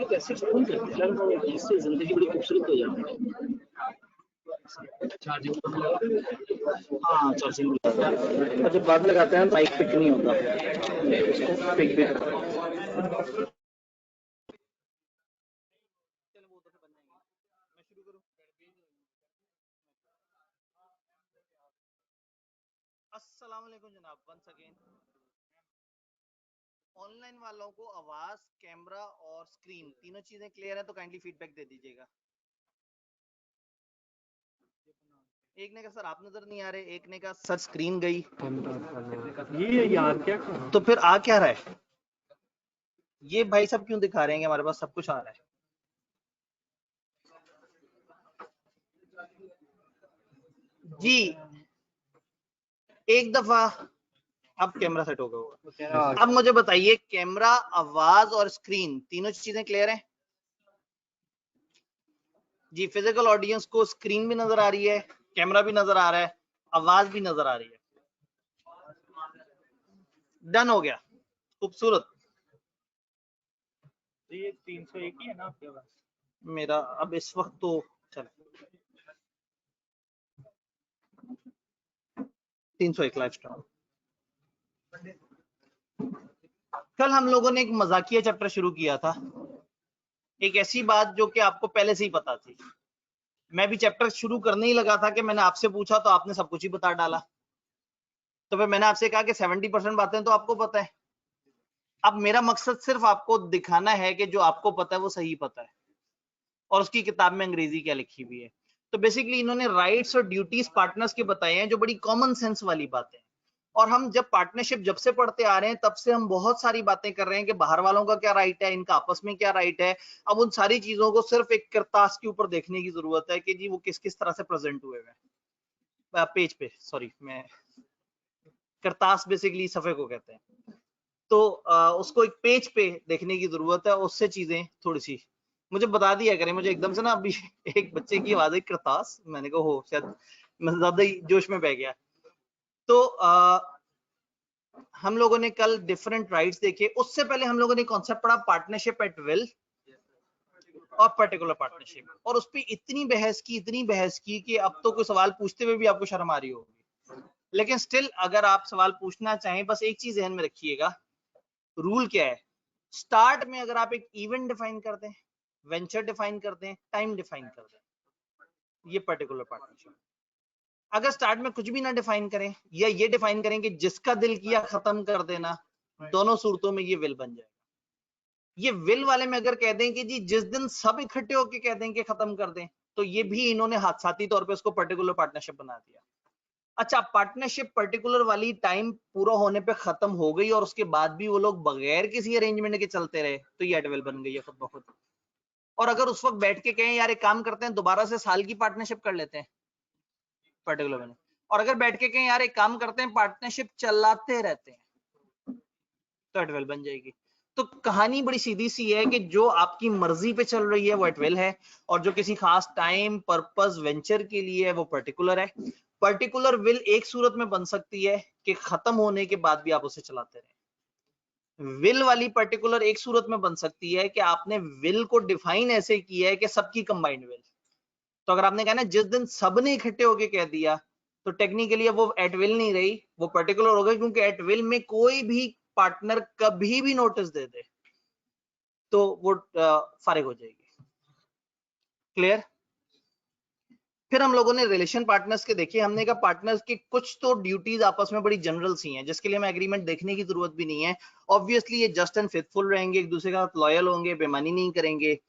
कैसे फोन करते हैं, इससे जिंदगी बड़ी खूबसूरत हो जाती है। हाँ चार्जिंग, और जब बाद लगाते हैं माइक पिक नहीं होता, इसको पिक भी करता है। अस्सलाम वालेकुम जनाब, वंस अगेन। ऑनलाइन वालों को आवाज, कैमरा और स्क्रीन तीनों चीजें क्लियर है तो काइंडली फीडबैक दे दीजिएगा। एक ने कहा सर आप नजर नहीं आ रहे, एक ने कहा सर स्क्रीन गई। ये यार क्या तो फिर आ क्या रहा है? ये भाई सब क्यों दिखा रहे हैं कि हमारे पास सब कुछ आ रहा है? जी एक दफा अब कैमरा सेट होगा। अब मुझे बताइए, कैमरा, आवाज और स्क्रीन तीनों चीजें क्लियर हैं? जी फिजिकल ऑडियंस को स्क्रीन भी नजर आ रही है, कैमरा भी नजर आ रहा है, आवाज भी नजर आ रही है। डन हो गया, खूबसूरत। ये 301 ही है ना आपके पास? मेरा अब इस वक्त तो चल 301 लाइव स्ट्रीम। कल हम लोगों ने एक मजाकिया चैप्टर शुरू किया था, एक ऐसी बात जो कि आपको पहले से ही पता थी। मैं भी चैप्टर शुरू करने ही लगा था कि मैंने आपसे पूछा तो आपने सब कुछ ही बता डाला। तो फिर मैंने आपसे कहा कि 70% बातें तो आपको पता है। अब मेरा मकसद सिर्फ आपको दिखाना है कि जो आपको पता है वो सही पता है, और उसकी किताब में अंग्रेजी क्या लिखी हुई है। तो बेसिकली इन्होंने राइट्स और ड्यूटीज पार्टनर्स के बताए हैं, जो बड़ी कॉमन सेंस वाली बातें हैं। और हम जब पार्टनरशिप जब से पढ़ते आ रहे हैं तब से हम बहुत सारी बातें कर रहे हैं कि बाहर वालों का क्या राइट है, इनका आपस में क्या राइट है। अब उन सारी चीजों को सिर्फ एक करतास के ऊपर देखने की जरूरत है कि जी वो किस किस तरह से प्रेजेंट हुए हैं पेज पे। सॉरी, मैं करतास बेसिकली सफे को कहते हैं। तो उसको एक पेज पे देखने की जरूरत है, उससे चीजें थोड़ी सी मुझे बता दिया करें। मुझे एकदम से ना अभी एक बच्चे की आवाज आई करतास, मैंने कहा हो शायद मैं ज्यादा ही जोश में बह गया। तो हम लोगों ने कल डिफरेंट राइट्स देखे। उससे पहले हम लोगों ने कॉन्सेप्ट पढ़ा पार्टनरशिप एट विल और पर्टिकुलर पार्टनरशिप, और उस पर इतनी बहस की कि अब तो कोई सवाल पूछते हुए भी आपको शर्म आ रही होगी। लेकिन स्टिल अगर आप सवाल पूछना चाहें, बस एक चीज ध्यान में रखिएगा, रूल क्या है। स्टार्ट में अगर आप एक इवेंट डिफाइन कर दें, वेंचर डिफाइन कर दें, टाइम डिफाइन कर दें, ये पर्टिकुलर पार्टनरशिप। अगर स्टार्ट में कुछ भी ना डिफाइन करें, या ये डिफाइन करें कि जिसका दिल किया खत्म कर देना, दोनों सूरतों में ये विल बन जाएगा। ये विल वाले में अगर कह दें कि जी जिस दिन सब इकट्ठे होकर कह दें कि खत्म कर दें, तो ये भी इन्होंने हादसाती तौर पे उसको पर्टिकुलर पार्टनरशिप बना दिया। अच्छा, पार्टनरशिप पर्टिकुलर वाली टाइम पूरा होने पे खत्म हो गई और उसके बाद भी वो लोग बगैर किसी अरेंजमेंट के चलते रहे, तो ये एडवेल बन गई है खुद ब खुद। और अगर उस वक्त बैठ के कहें यार एक काम करते हैं दोबारा से साल की पार्टनरशिप कर लेते हैं, पर्टिकुलर बने। और अगर बैठ के कहें यार एक काम करते हैं पार्टनरशिप चलाते रहते हैं, तो एडवेल बन जाएगी। तो कहानी बड़ी सीधी सी है कि जो आपकी मर्जी पे चल रही है वो एडवेल है, और जो किसी खास टाइम पर्पस वेंचर के लिए है वो पर्टिकुलर है। पर्टिकुलर विल एक सूरत में बन सकती है कि खत्म होने के बाद भी आप उसे चलाते रहें। विल वाली पर्टिकुलर एक सूरत में बन सकती है कि आपने विल को डिफाइन ऐसे किया है कि सबकी कंबाइंड विल। तो अगर आपने कहा ना जिस दिन सबने इकट्ठे होके कह दिया, तो टेक्निकली वो एट विल नहीं रही, वो पर्टिकुलर हो गई, क्योंकि एट विल में कोई भी पार्टनर कभी भी नोटिस दे दे तो वो फारिग हो जाएगी। क्लियर? फिर हम लोगों ने रिलेशन पार्टनर्स के देखे। हमने कहा पार्टनर्स की कुछ तो ड्यूटीज आपस में बड़ी जनरल सी हैं, जिसके लिए हमें एग्रीमेंट देखने की जरूरत भी नहीं है। ऑब्वियसली ये जस्ट एंड फेथफुल रहेंगे, एक दूसरे के साथ लॉयल होंगे, बेईमानी नहीं करेंगे,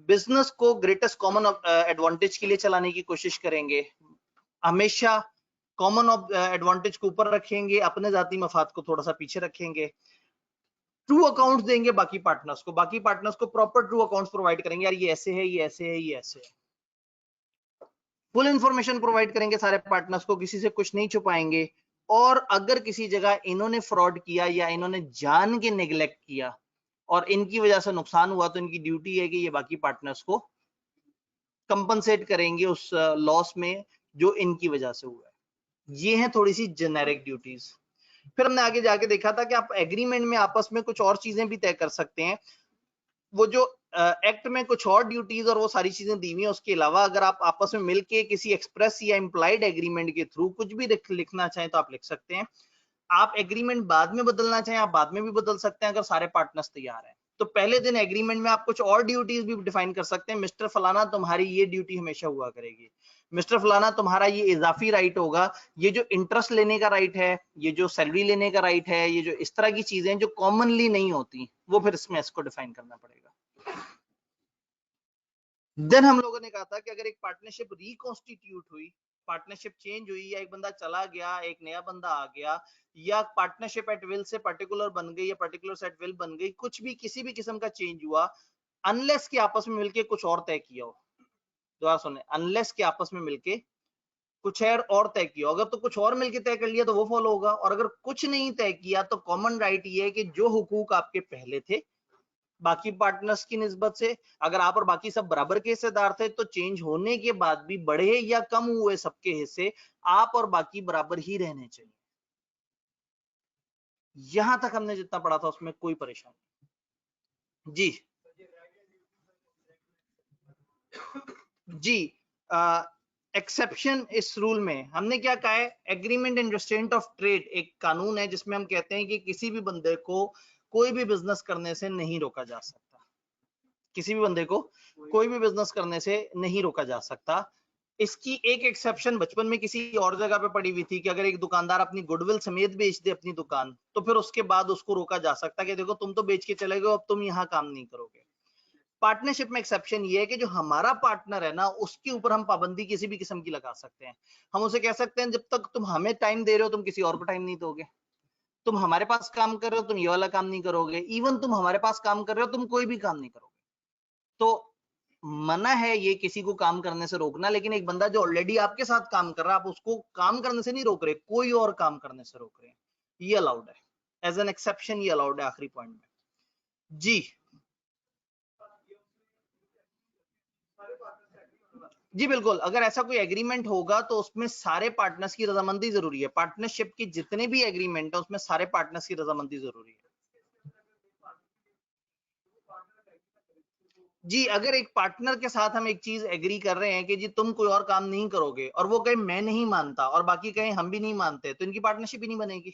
बिजनेस को ग्रेटेस्ट कॉमन एडवांटेज के लिए चलाने की कोशिश करेंगे, हमेशा कॉमन एडवांटेज को ऊपर रखेंगे, अपने जाती मफाद को थोड़ा सा पीछे रखेंगे। ट्रू अकाउंट्स देंगे बाकी पार्टनर्स को प्रॉपर ट्रू अकाउंट्स प्रोवाइड करेंगे, यार ये ऐसे है, ये ऐसे है, ये ऐसे है। फुल इंफॉर्मेशन प्रोवाइड करेंगे सारे पार्टनर्स को, किसी से कुछ नहीं छुपाएंगे। और अगर किसी जगह इन्होंने फ्रॉड किया या इन्होंने जान के नेग्लेक्ट किया और इनकी वजह से नुकसान हुआ, तो इनकी ड्यूटी है कि ये बाकी पार्टनर्स को कंपनसेट करेंगे उस लॉस में जो इनकी वजह से हुआ है। ये है थोड़ी सी जेनेरिक ड्यूटीज। फिर हमने आगे जाके देखा था कि आप एग्रीमेंट में आपस में कुछ और चीजें भी तय कर सकते हैं। वो जो एक्ट में कुछ और ड्यूटीज और वो सारी चीजें दी हुई हैं, उसके अलावा अगर आप आपस में मिलके किसी एक्सप्रेस या इम्प्लाइड एग्रीमेंट के थ्रू कुछ भी लिखना चाहें तो आप लिख सकते हैं। आप एग्रीमेंट बाद में बदलना चाहें आप बाद में भी बदल सकते हैं अगर सारे पार्टनर्स तैयार हैं। तो पहले दिन एग्रीमेंट में आप कुछ और ड्यूटीज भी डिफाइन कर सकते हैं। मिस्टर फलाना तुम्हारी ये ड्यूटी हमेशा हुआ करेगी, मिस्टर फलाना तुम्हारा ये इजाफी राइट होगा, ये जो इंटरेस्ट लेने का राइट है, ये जो सैलरी लेने का राइट है, ये जो इस तरह की चीजें जो कॉमनली नहीं होती वो फिर इसमें इसको डिफाइन करना पड़ेगा। देन हम लोगों ने कहा था कि अगर एक पार्टनरशिप रिकॉन्स्टिट्यूट हुई, पार्टनरशिप चेंज हुई या एक बंदा चला गया एक नया बंदा आ गया, या partnership at will say particular बन गई या पर्टिकुलर एट विल बन गई, कुछ भी किसी भी किस्म का चेंज हुआ, अनलेस के आपस में मिलके कुछ और तय किया हो। दोबारा सुने, अनलेस के आपस में मिलके कुछ और तय किया, अगर तो कुछ और मिलके तय कर लिया तो वो फॉलो होगा, और अगर कुछ नहीं तय किया तो कॉमन राइट ये है कि जो हुकूक आपके पहले थे बाकी पार्टनर्स की निस्बत से, अगर आप और बाकी सब बराबर के हिस्सेदार थे तो चेंज होने के बाद भी बढ़े या कम हुए सबके हिस्से आप और बाकी बराबर ही रहने चाहिए। यहां तक हमने जितना पढ़ा था उसमें कोई परेशानी जी जी एक्सेप्शन इस रूल में हमने क्या कहा है, agreement and restaurant of trade एक कानून है जिसमें हम कहते हैं कि किसी भी बंदे को कोई भी बिजनेस करने से नहीं रोका जा सकता, किसी भी बंदे को कोई भी बिजनेस करने से नहीं रोका जा सकता। इसकी एक एक्सेप्शन बचपन में किसी और जगह पे पड़ी हुई थी कि अगर एक दुकानदार अपनी गुडविल समेत बेच दे अपनी दुकान तो फिर उसके बाद उसको रोका जा सकता है कि देखो तुम तो बेच के चले गए, अब तुम यहाँ काम नहीं करोगे। पार्टनरशिप में एक्सेप्शन ये है कि जो हमारा पार्टनर है ना उसके ऊपर हम पाबंदी किसी भी किस्म की लगा सकते हैं। हम उसे कह सकते हैं जब तक तुम हमें टाइम दे रहे हो तुम किसी और को टाइम नहीं दोगे, तुम हमारे पास काम कर रहे हो तुम ये वाला काम नहीं करोगे, इवन तुम हमारे पास काम कर रहे हो तुम कोई भी काम नहीं करोगे। तो मना है ये किसी को काम करने से रोकना, लेकिन एक बंदा जो ऑलरेडी आपके साथ काम कर रहा है आप उसको काम करने से नहीं रोक रहे, कोई और काम करने से रोक रहे हैं, ये अलाउड है एज एन एक्सेप्शन, ये अलाउड है आखिरी पॉइंट में जी। जी बिल्कुल, अगर ऐसा कोई एग्रीमेंट होगा तो उसमें सारे पार्टनर्स की रजामंदी जरूरी है। पार्टनरशिप के जितने भी एग्रीमेंट है उसमें सारे पार्टनर्स की रजामंदी जरूरी है जी। अगर एक पार्टनर के साथ हम एक चीज एग्री कर रहे हैं कि जी तुम कोई और काम नहीं करोगे और वो कहे मैं नहीं मानता और बाकी कहे हम भी नहीं मानते, तो इनकी पार्टनरशिप ही नहीं बनेगी,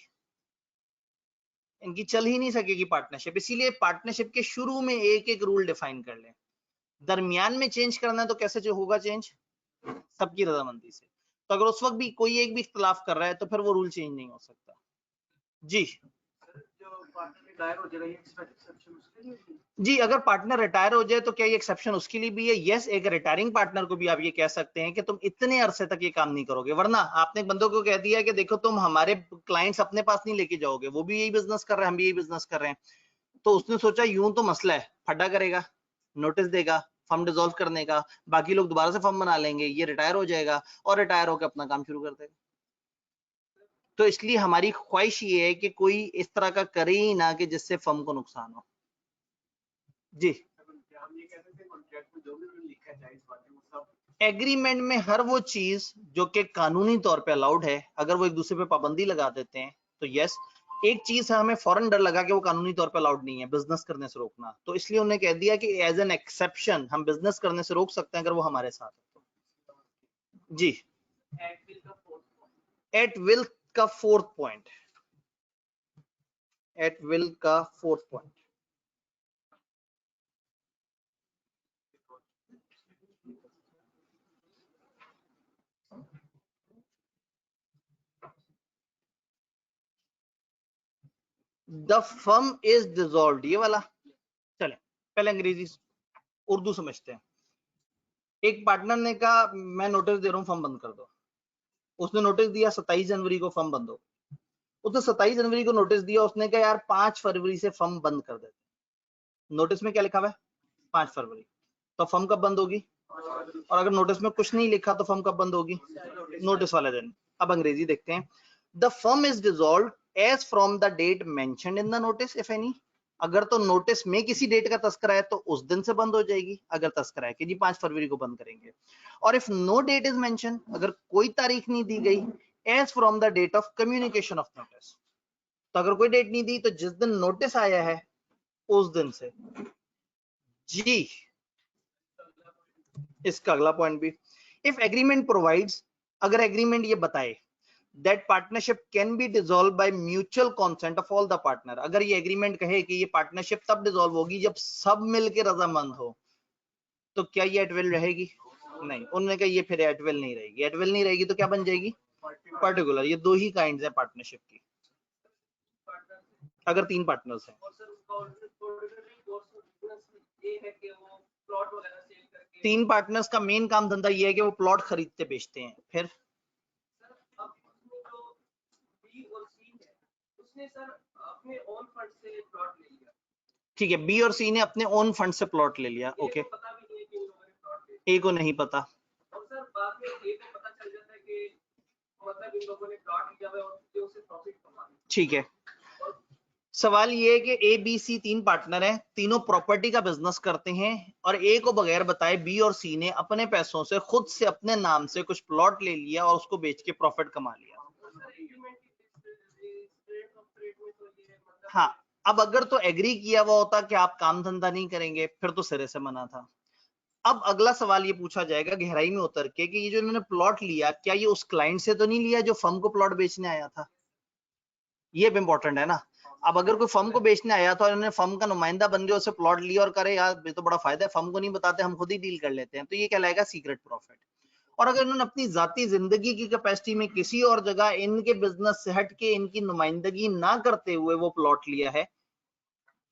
इनकी चल ही नहीं सकेगी पार्टनरशिप। इसीलिए पार्टनरशिप के शुरू में एक एक रूल डिफाइन कर लें, दरमियान में चेंज करना है तो कैसे जो होगा चेंज, सबकी रजामंदी से। तो अगर उस वक्त भी कोई एक भी इख्तलाफ कर रहा है तो फिर वो रूल चेंज नहीं हो सकता जी। जी अगर पार्टनर रिटायर हो जाए तो क्या ये एक्सेप्शन उसके लिए भी है? यस, एक रिटायरिंग पार्टनर को भी आप ये कह सकते हैं कि तुम इतने अरसे तक ये काम नहीं करोगे, वरना आपने बंदों को कह दिया कि देखो तुम हमारे क्लाइंट्स अपने पास नहीं लेके जाओगे, वो भी यही बिजनेस कर रहे हैं हम भी यही बिजनेस कर रहे हैं, तो उसने सोचा यूं तो मसला है, फड्डा करेगा, नोटिस देगा फर्म डिसॉल्व करने का, बाकी लोग दोबारा से फर्म बना लेंगे, ये रिटायर हो जाएगा और रिटायर होकर अपना काम शुरू कर देगा। तो इसलिए हमारी ख्वाहिश ये है कि कोई इस तरह का करे ही ना कि जिससे फर्म को नुकसान हो जी। एग्रीमेंट में हर वो चीज जो कि कानूनी तौर पे अलाउड है, अगर वो एक दूसरे पे पाबंदी लगा देते हैं तो यस। एक चीज है हमें फौरन डर लगा कि वो कानूनी तौर पे अलाउड नहीं है, बिजनेस करने से रोकना, तो इसलिए उन्हें कह दिया कि एज एन एक्सेप्शन हम बिजनेस करने से रोक सकते हैं अगर वो हमारे साथ है जी। एट विल का फोर्थ पॉइंट, एट विल का fourth point, the firm is dissolved, ये वाला। चले पहले अंग्रेजी उर्दू समझते हैं। एक पार्टनर ने कहा मैं नोटिस दे रहा हूं फर्म बंद कर दो, उसने नोटिस दिया 27 जनवरी को फर्म बंद हो, उसने 27 जनवरी को नोटिस दिया, उसने कहा यार 5 फरवरी से फर्म बंद कर देते। नोटिस में क्या लिखा हुआ है 5 फरवरी, तो फर्म कब बंद होगी? और अगर नोटिस में कुछ नहीं लिखा तो फर्म कब बंद होगी? नोटिस वाले दिन। अब अंग्रेजी देखते हैं, the firm is dissolved as from the date mentioned in the notice if any. अगर तो नोटिस में किसी डेट का तस्करा है तो उस दिन से बंद हो जाएगी, अगर तस्करा है कि जी 5 फरवरी को बंद करेंगे। और if no date is mention, अगर कोई तारीख नहीं दी गई, as from the date of communication of notice. तो अगर कोई डेट नहीं दी तो जिस दिन नोटिस आया है उस दिन से। जी इसका अगला पॉइंट भी, इफ एग्रीमेंट प्रोवाइड्स, अगर एग्रीमेंट ये बताए that partnership can be dissolve by mutual consent of all the partner, अगर ये एग्रीमेंट कहे कि ये पार्टनरशिप तब डिसॉल्व होगी जब सब मिलके रजामंद हो, तो क्या ये एट विल रहेगी? नहीं, उन्होंने कहा ये फिर एट विल नहीं रहेगी। एट विल नहीं रहेगी तो क्या बन जाएगी? पर्टिकुलर। ये दो ही काइंड्स है पार्टनरशिप की, अगर तीन पार्टनर्स हैं। तीन पार्टनर्स का मेन काम धंधा ये है कि वो प्लॉट खरीदते बेचते हैं। फिर ठीक है, बी और सी ने अपने ओन फंड से प्लॉट ले लिया। ओके, ए को नहीं पता। ठीक है, सवाल ये है कि ए बी सी तीन पार्टनर हैं, तीनों प्रॉपर्टी का बिजनेस करते हैं, और ए को बगैर बताए बी और सी ने अपने पैसों से खुद से अपने नाम से कुछ प्लॉट ले लिया और उसको बेच के प्रॉफिट कमा लिया। हाँ, अब अगर तो एग्री किया हुआ होता कि आप काम धंधा नहीं करेंगे, फिर तो सिरे से मना था। अब अगला सवाल ये पूछा जाएगा गहराई में उतर के कि ये जो इन्होंने प्लॉट लिया, क्या ये उस क्लाइंट से तो नहीं लिया जो फर्म को प्लॉट बेचने आया था? ये भी इंपॉर्टेंट है ना। अब अगर कोई फर्म को बेचने आया था और इन्होंने फर्म का नुमाइंदा बन गया, उसे प्लॉट लिया और करे यार ये तो बड़ा फायदा है, फर्म को नहीं बताते, हम खुद ही डील कर लेते हैं, तो ये कहलाएगा सीक्रेट प्रॉफिट। और अगर इन्होंने अपनी जाती जिंदगी की कैपेसिटी में किसी और जगह इनके बिजनेस से हट के इनकी नुमाइंदगी ना करते हुए वो प्लॉट लिया है,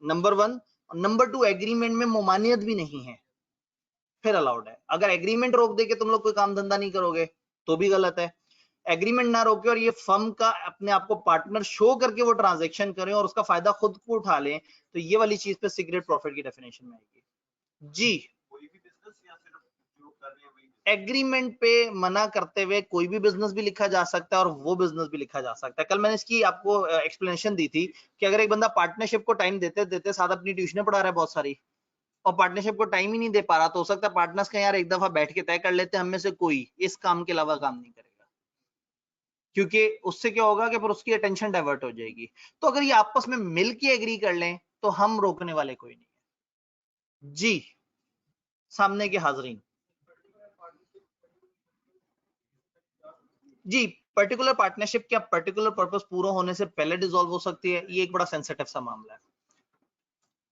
number one. Number two, agreement में ममानियत भी नहीं है, फिर अलाउड है। अगर एग्रीमेंट रोक दे के तुम लोग कोई काम धंधा नहीं करोगे तो भी गलत है। एग्रीमेंट ना रोके और ये फर्म का अपने आप को पार्टनर शो करके वो ट्रांजैक्शन करें और उसका फायदा खुद को उठा लें, तो ये वाली चीज पे सीक्रेट प्रॉफिट की डेफिनेशन में आएगी। जी, कोई भी बिजनेस या सिर्फ जो कर रहे हैं वही एग्रीमेंट पे मना करते हुए कोई भी बिजनेस भी लिखा जा सकता है और वो बिजनेस भी लिखा जा सकता है। कल मैंने इसकी आपको एक्सप्लेनेशन दी थी कि अगर एक बंदा पार्टनरशिप को टाइम देते देते साथ अपनी ट्यूशन पढ़ा रहा है बहुत सारी, और पार्टनरशिप को टाइम ही नहीं दे पा रहा, तो हो सकता है पार्टनर्स का यार एक दफा बैठ के तय कर लेते हैं हम में से कोई इस काम के अलावा काम नहीं करेगा, क्योंकि उससे क्या होगा कि फिर उसकी अटेंशन डाइवर्ट हो जाएगी। तो अगर ये आपस में मिल के एग्री कर लें तो हम रोकने वाले कोई नहीं है। जी सामने के हाजरीन, जी पर्टिकुलर पार्टनरशिप क्या पर्टिकुलर पर्पस पूरा होने से पहले डिसॉल्व हो सकती है? ये एक बड़ा सेंसिटिव सा मामला है।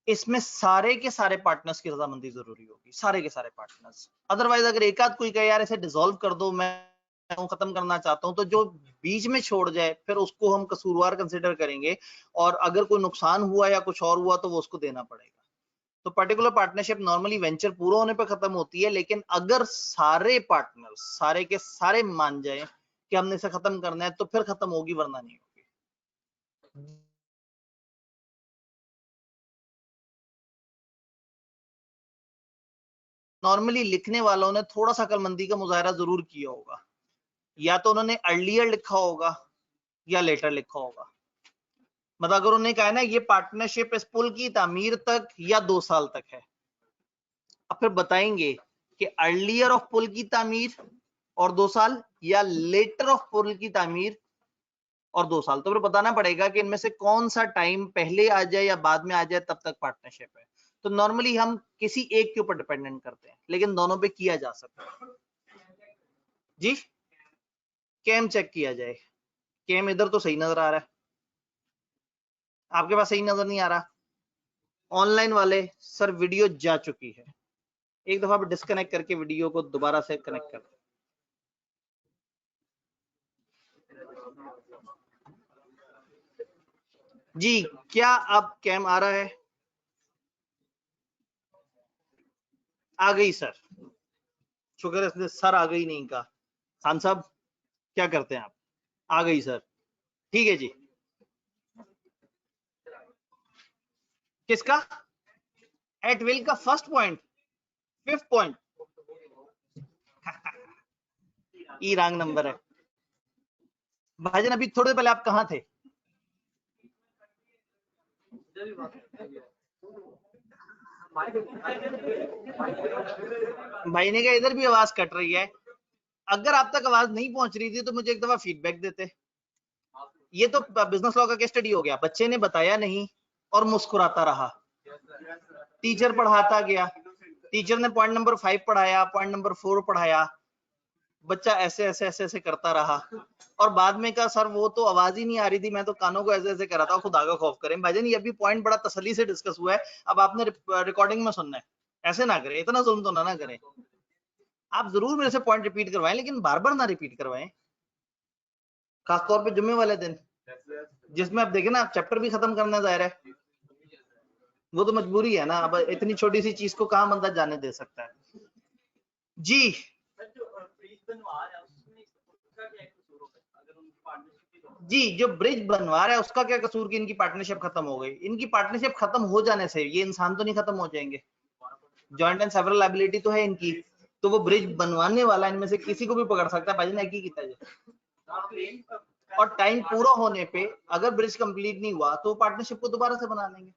इसमें सारे के सारे पार्टनर्स की रजामंदी जरूरी होगी, सारे के सारे पार्टनर्स। अदरवाइज अगर एक आध कोई कहे यार इसे डिसॉल्व कर दो, मैं खत्म करना चाहता हूं, तो जो बीच में छोड़ जाए फिर उसको हम कसूरवार कंसिडर करेंगे, और अगर कोई नुकसान हुआ या कुछ और हुआ तो वो उसको देना पड़ेगा। तो पर्टिकुलर पार्टनरशिप नॉर्मली वेंचर पूरा होने पर खत्म होती है, लेकिन अगर सारे पार्टनर्स सारे के सारे मान जाए कि हमने इसे खत्म करना है तो फिर खत्म होगी, वरना नहीं होगी। नॉर्मली लिखने वालों ने थोड़ा सा अक्लमंदी का मुजाहरा जरूर किया होगा, या तो उन्होंने अर्लियर लिखा होगा या लेटर लिखा होगा। मतलब अगर उन्होंने कहा है ना ये पार्टनरशिप इस पुल की तामीर तक या 2 साल तक है, अब फिर बताएंगे कि अर्लियर ऑफ पुल की तामीर और 2 साल या लेटर ऑफ पुल की तामीर और 2 साल, तो फिर बताना पड़ेगा कि इनमें से कौन सा टाइम पहले आ जाए या बाद में आ जाए तब तक पार्टनरशिप है। तो नॉर्मली हम किसी एक के ऊपर डिपेंडेंट करते हैं, लेकिन दोनों पे किया जा सकता है। जी कैम चेक किया जाए, कैम इधर तो सही नजर आ रहा है, आपके पास सही नजर नहीं आ रहा? ऑनलाइन वाले सर वीडियो जा चुकी है, एक दफा डिस्कनेक्ट करके वीडियो को दोबारा से कनेक्ट कर। जी क्या अब कैम आ रहा है? आ गई सर, शुक्र है इसने सर आ गई नहीं कहा। खान साहब क्या करते हैं आप? आ गई सर, ठीक है जी। किसका? एट विल का फर्स्ट पॉइंट, फिफ्थ पॉइंट ई रॉन्ग नंबर है भाईजान। अभी थोड़े पहले आप कहां थे? भाई ने कहा इधर भी आवाज कट रही है, अगर आप तक आवाज नहीं पहुंच रही थी तो मुझे एक दफा फीडबैक देते। ये तो बिजनेस लॉ का केस स्टडी हो गया, बच्चे ने बताया नहीं और मुस्कुराता रहा, टीचर पढ़ाता गया, टीचर ने पॉइंट नंबर 5 पढ़ाया, पॉइंट नंबर 4 पढ़ाया, बच्चा ऐसे ऐसे ऐसे ऐसे करता रहा और बाद में कहा सर वो तो आवाज ही नहीं आ रही थी, मैं तो कानों को ऐसे ऐसे कर रहा था, खुदा का खौफ करें भाईजान, ये अभी पॉइंट बड़ा तसल्ली से डिस्कस हुआ है, अब आपने रिकॉर्डिंग में सुनना है, ऐसे ना करें, इतना जुल्म तो ना करें। आप जरूर मेरे से पॉइंट रिपीट करवाएं लेकिन बार बार ना रिपीट करवाएं, खासतौर पे जुम्मे वाले दिन जिसमें आप देखें ना चैप्टर भी खत्म करना जा रहा है, वो तो मजबूरी है ना, अब इतनी छोटी सी चीज को कहां बंदा जाने दे सकता है। जी जी, जो ब्रिज बनवा रहा है उसका क्या कसूर कि इनकी पार्टनरशिप खत्म हो गई? इनकी पार्टनरशिप खत्म हो जाने से ये इंसान तो नहीं खत्म हो जाएंगे, जॉइंट एंड सेवरल लायबिलिटी तो है इनकी, तो वो ब्रिज बनवाने वाला इनमें से किसी को भी पकड़ सकता है, भाई ने की किया है। और टाइम पूरा होने पे अगर ब्रिज कंप्लीट नहीं हुआ तो पार्टनरशिप को दोबारा से बना लेंगे।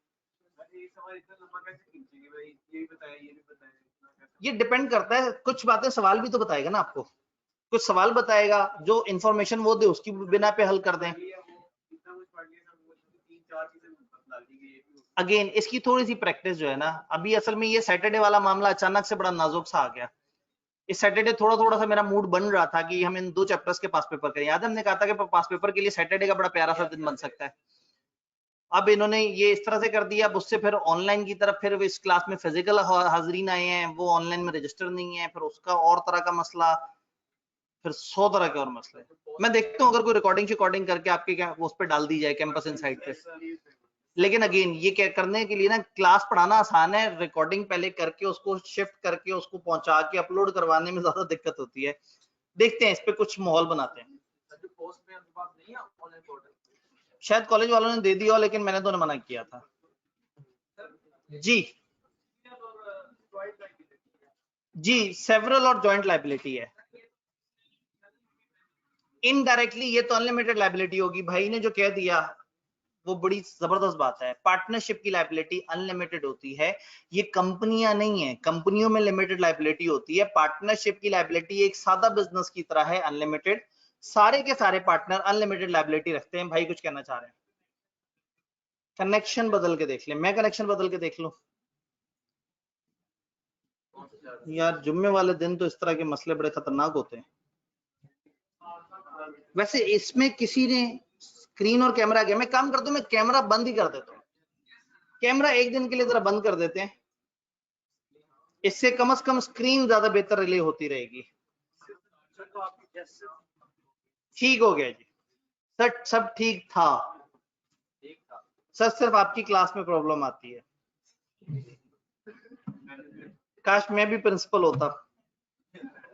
ये डिपेंड करता है, कुछ बातें सवाल भी तो बताएगा ना आपको, कुछ सवाल बताएगा जो इंफॉर्मेशन वो दे उसकी बिना पे हल कर दें। अगेन इसकी थोड़ी सी प्रैक्टिस जो है ना, अभी असल में ये सैटरडे वाला मामला अचानक से बड़ा नाजुक सा आ गया। इस सैटरडे थोड़ा थोड़ा सा मेरा मूड बन रहा था कि हम इन 2 चैप्टर्स के पास पेपर करें, याद हमने कहा था कि पास पेपर के लिए सैटरडे का बड़ा प्यारा सा दिन बन सकता है। अब इन्होंने ये इस तरह से कर दिया, अब उससे फिर ऑनलाइन की तरफ, फिर इस क्लास में फिजिकल हाजरीन आए हैं, वो ऑनलाइन में रजिस्टर नहीं है, फिर उसका और तरह का मसला, फिर 100 तरह के और मसले। मैं देखता हूँ अगर कोई रिकॉर्डिंग करके आपके क्या उस पर डाल दी जाए कैंपस इनसाइट पे, लेकिन अगेन ये क्या करने के लिए ना, क्लास पढ़ाना आसान है, रिकॉर्डिंग पहले करके उसको शिफ्ट करके उसको पहुंचा के अपलोड करवाने में ज्यादा दिक्कत होती है। देखते हैं इस पे कुछ माहौल बनाते हैं। शायद कॉलेज वालों ने दे दिया लेकिन मैंने तो मना किया था। जी सेवरल और जॉइंट लायबिलिटी है, इनडायरेक्टली ये तो अनलिमिटेड लायबिलिटी होगी। भाई ने जो कह दिया वो बड़ी जबरदस्त बात है, पार्टनरशिप की लायबिलिटी अनलिमिटेड होती है, ये कंपनियां नहीं है, कंपनियों में लिमिटेड लायबिलिटी होती है, पार्टनरशिप की लायबिलिटी एक सादा बिजनेस की तरह है अनलिमिटेड, सारे के सारे पार्टनर अनलिमिटेड लायबिलिटी रखते हैं। भाई कुछ कहना चाह रहे हैं? कनेक्शन बदल के देख ले, मैं कनेक्शन बदल के देख लूं यार, जुम्मे वाले दिन तो इस तरह के मसले बड़े खतरनाक होते हैं। वैसे इसमें किसी ने स्क्रीन और कैमरा गया, मैं काम करता हूं, मैं कैमरा बंद ही कर देता हूँ, कैमरा एक दिन के लिए जरा बंद कर देते हैं, इससे कम से कम स्क्रीन ज्यादा बेहतर रिले होती रहेगी। ठीक हो गया जी सर, सब ठीक था सर, सिर्फ आपकी क्लास में प्रॉब्लम आती है। काश मैं भी प्रिंसिपल होता,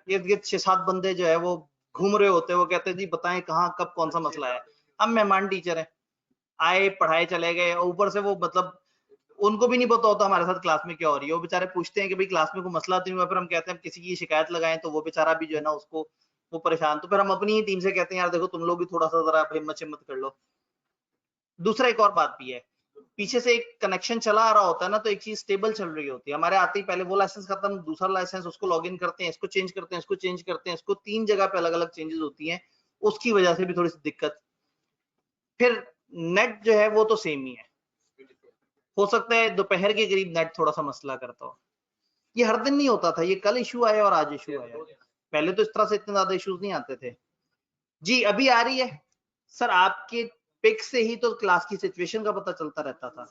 ये 6-7 बंदे जो है वो घूम रहे होते, वो कहते जी बताएं कहाँ कब कौन सा मसला है। हम मेहमान टीचर हैं, आए पढ़ाए चले गए, ऊपर से वो मतलब उनको भी नहीं पता होता हमारे साथ क्लास में क्या हो रही है, वो बेचारे पूछते हैं कि भाई क्लास में कोई मसला तो नहीं हुआ, फिर हम कहते हैं किसी की शिकायत लगाएं तो वो बेचारा भी जो है ना उसको वो परेशान, तो फिर हम अपनी ही टीम से कहते हैं यार देखो तुम लोग भी थोड़ा सा जरा हिम्मत हिम्मत कर लो। दूसरा एक और बात भी है, पीछे से एक कनेक्शन चला आ रहा होता है ना, तो एक चीज स्टेबल चल रही होती है, हमारे आते ही पहले वो लाइसेंस खत्म, दूसरा लाइसेंस, उसको लॉग इन करते हैं, इसको चेंज करते हैं, इसको चेंज करते हैं, इसको 3 जगह पे अलग अलग चेंजेस होती हैं, उसकी वजह से भी थोड़ी सी दिक्कत। फिर नेट जो है वो तो सेम ही है, हो सकता है दोपहर के करीब नेट थोड़ा सा मसला करता हो, ये हर दिन नहीं होता था, ये कल इशू आया और आज इशू आया, पहले तो इस तरह से इतने ज्यादा इश्यूज नहीं आते थे। जी अभी आ रही है सर, आपके पिक से ही तो क्लास की सिचुएशन का पता चलता रहता था।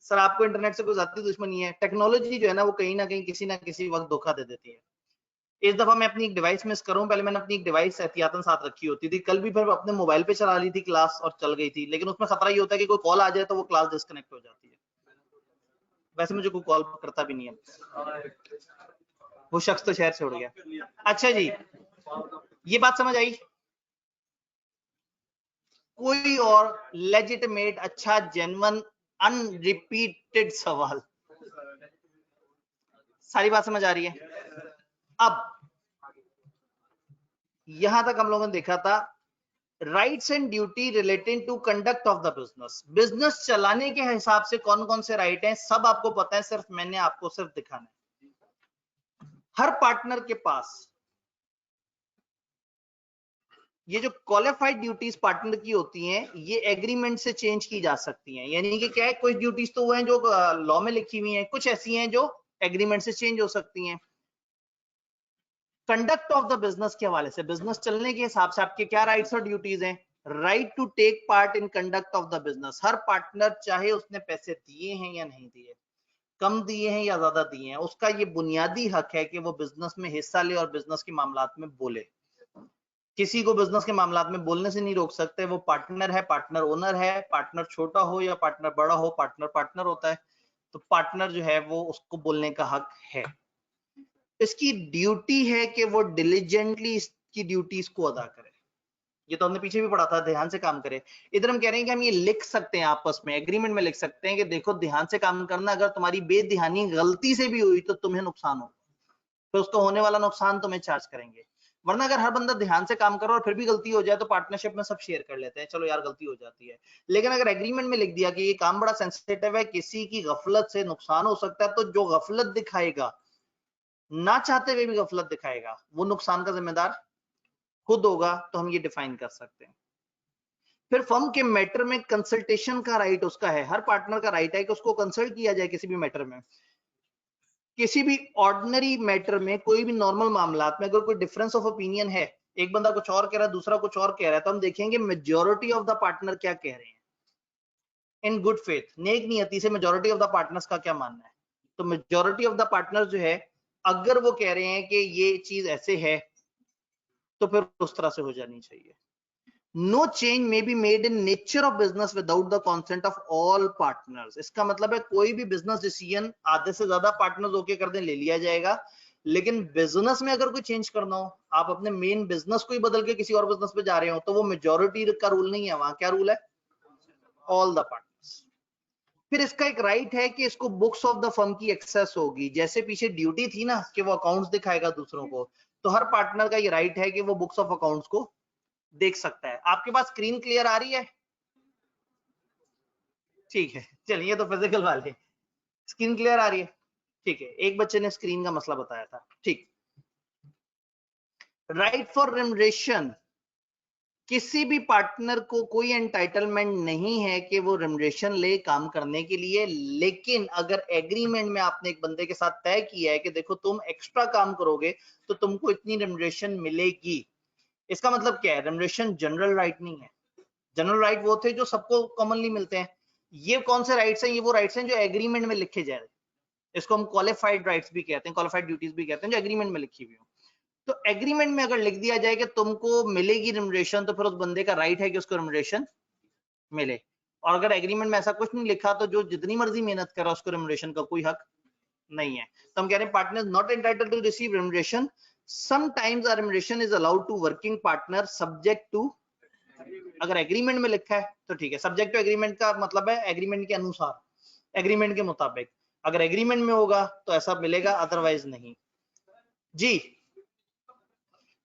सर आपको इंटरनेट से कोई ज्यादा दुश्मनी है, टेक्नोलॉजी जो है ना वो कहीं ना कहीं किसी ना किसी वक्त धोखा दे देती है। इस दफा मैं अपनी एक डिवाइस मिस करूं, पहले मैंने अपनी एक डिवाइस एहतियातन साथ रखी होती थी, कल भी फिर अपने मोबाइल पे चला ली थी क्लास और चल गई थी, लेकिन उसमें खतरा ये होता है कि कोई कॉल आ जाए तो वो क्लास डिस्कनेक्ट हो जाती है। वैसे मुझे कोई कॉल करता भी नहीं है, वो शख्स तो शहर छोड़ गया। अच्छा जी ये बात समझ आई? कोई और लेजिटिमेट अच्छा जेन्युइन अनरिपीटेड सवाल? सारी बात समझ आ रही है? अब यहां तक हम लोगों ने देखा था rights and duty relating to conduct of the business, business चलाने के हिसाब से कौन कौन से राइट हैं सब आपको पता है, सिर्फ मैंने आपको सिर्फ दिखाना है। हर पार्टनर के पास ये जो क्वालिफाइड ड्यूटीज पार्टनर की होती हैं, ये एग्रीमेंट से चेंज की जा सकती हैं। यानी कि क्या है, कुछ ड्यूटीज तो वो हैं जो लॉ में लिखी हुई हैं, कुछ ऐसी हैं जो एग्रीमेंट से चेंज हो सकती हैं। कंडक्ट ऑफ द बिजनेस के हवाले से, बिजनेस चलने के हिसाब से आपके क्या राइट्स और ड्यूटीज हैं? Right to take part in conduct of the business. हर पार्टनर चाहे उसने पैसे दिए हैं या नहीं दिए, कम दिए हैं या ज्यादा दिए हैं, उसका ये बुनियादी हक है कि वो बिजनेस में हिस्सा ले और बिजनेस के मामलात में बोले। किसी को बिजनेस के मामलात में बोलने से नहीं रोक सकते। वो पार्टनर है, पार्टनर ओनर है, पार्टनर छोटा हो या पार्टनर बड़ा हो, पार्टनर पार्टनर होता है। तो पार्टनर जो है वो उसको बोलने का हक है। इसकी ड्यूटी है कि वो डिलीजेंटली इसकी ड्यूटीज को अदा करे। ये तो हमने पीछे भी पढ़ा था, ध्यान से काम करे। इधर हम कह रहे हैं कि हम ये लिख सकते हैं, आपस में एग्रीमेंट में लिख सकते हैं कि देखो ध्यान से काम करना, अगर तुम्हारी बेध्यानी गलती से भी हुई तो तुम्हें नुकसान हो, तो उसको होने वाला नुकसान तुम्हें चार्ज करेंगे। वरना अगर हर बंदा ध्यान से काम करो और फिर भी गलती हो जाए तो पार्टनरशिप में सब शेयर कर लेते हैं, चलो यार गलती हो जाती है। लेकिन अगर एग्रीमेंट में लिख दिया कि ये काम बड़ा सेंसिटिव है, किसी की गफलत से नुकसान हो सकता है, तो जो गफलत दिखाएगा, ना चाहते हुए भी गफलत दिखाएगा, वो नुकसान का जिम्मेदार खुद होगा। तो हम ये डिफाइन कर सकते हैं। फिर फर्म के मैटर में कंसल्टेशन का राइट उसका है, हर पार्टनर का राइट है कि उसको कंसल्ट किया जाए किसी भी मैटर में। किसी भी ऑर्डिनरी मैटर में, कोई भी नॉर्मल मामलात में अगर कोई डिफरेंस ऑफ ओपिनियन है, एक बंदा कुछ और कह रहा है, दूसरा कुछ और कह रहा है, तो हम देखेंगे मेजॉरिटी ऑफ द पार्टनर क्या कह रहे हैं। इन गुड फेथ, नेक नियति से मेजॉरिटी ऑफ द पार्टनर्स का क्या मानना है। तो मेजॉरिटी ऑफ द पार्टनर्स जो है, अगर वो कह रहे हैं कि ये चीज ऐसे है, तो फिर उस तरह से हो जानी चाहिए। No change may be made in nature of business without the consent of all partners। इसका मतलब है कोई भी बिजनेस डिसीजन आधे से ज्यादा पार्टनर्स होके कर दें, ले लिया जाएगा। लेकिन बिजनेस में अगर कोई चेंज करना हो, आप अपने मेन बिजनेस को ही बदल के किसी और बिजनेस पे जा रहे हो, तो वो मेजॉरिटी का रूल नहीं है, वहां क्या रूल है? All the partners. फिर इसका एक राइट है कि इसको बुक्स ऑफ द फर्म की एक्सेस होगी। जैसे पीछे ड्यूटी थी ना कि वो अकाउंट्स दिखाएगा दूसरों को, तो हर पार्टनर का ये राइट है कि वो बुक्स ऑफ अकाउंट्स को देख सकता है। आपके पास स्क्रीन क्लियर आ रही है? ठीक है, चलिए, तो फिजिकल वाले स्क्रीन क्लियर आ रही है। ठीक है, एक बच्चे ने स्क्रीन का मसला बताया था। ठीक, राइट फॉर रेमुनरेशन, किसी भी पार्टनर को कोई एंटाइटलमेंट नहीं है कि वो रेमुनरेशन ले काम करने के लिए। लेकिन अगर एग्रीमेंट में आपने एक बंदे के साथ तय किया है कि देखो तुम एक्स्ट्रा काम करोगे तो तुमको इतनी रेमुनरेशन मिलेगी, इसका मतलब क्या है? रेमुनरेशन जनरल राइट नहीं है। जनरल राइट वो थे जो सबको कॉमनली मिलते हैं। ये कौन से राइट्स हैं? ये वो राइट्स हैं जो एग्रीमेंट में लिखे जा रहे हैं। इसको हम क्वालिफाइड राइट्स भी कहते हैं, क्वालिफाइड ड्यूटीज भी कहते हैं, जो एग्रीमेंट में लिखी हुई हो। तो एग्रीमेंट में अगर लिख दिया जाए कि तुमको मिलेगी रेमुनरेशन, तो फिर उस बंदे का राइट है कि उसको रेमुनरेशन मिले। और अगर एग्रीमेंट में ऐसा कुछ नहीं लिखा, तो जो जितनी मर्जी मेहनत कर रहा है उसको रेमुनरेशन का कोई हक नहीं है। तो हम कह रहे हैं partner not entitled to receive remuneration. Sometimes remuneration is allowed to working partner subject to, अगर एग्रीमेंट में लिखा है तो ठीक है। सब्जेक्ट टू एग्रीमेंट का मतलब है एग्रीमेंट के अनुसार, एग्रीमेंट के मुताबिक। अगर एग्रीमेंट में होगा तो ऐसा मिलेगा, अदरवाइज नहीं। जी,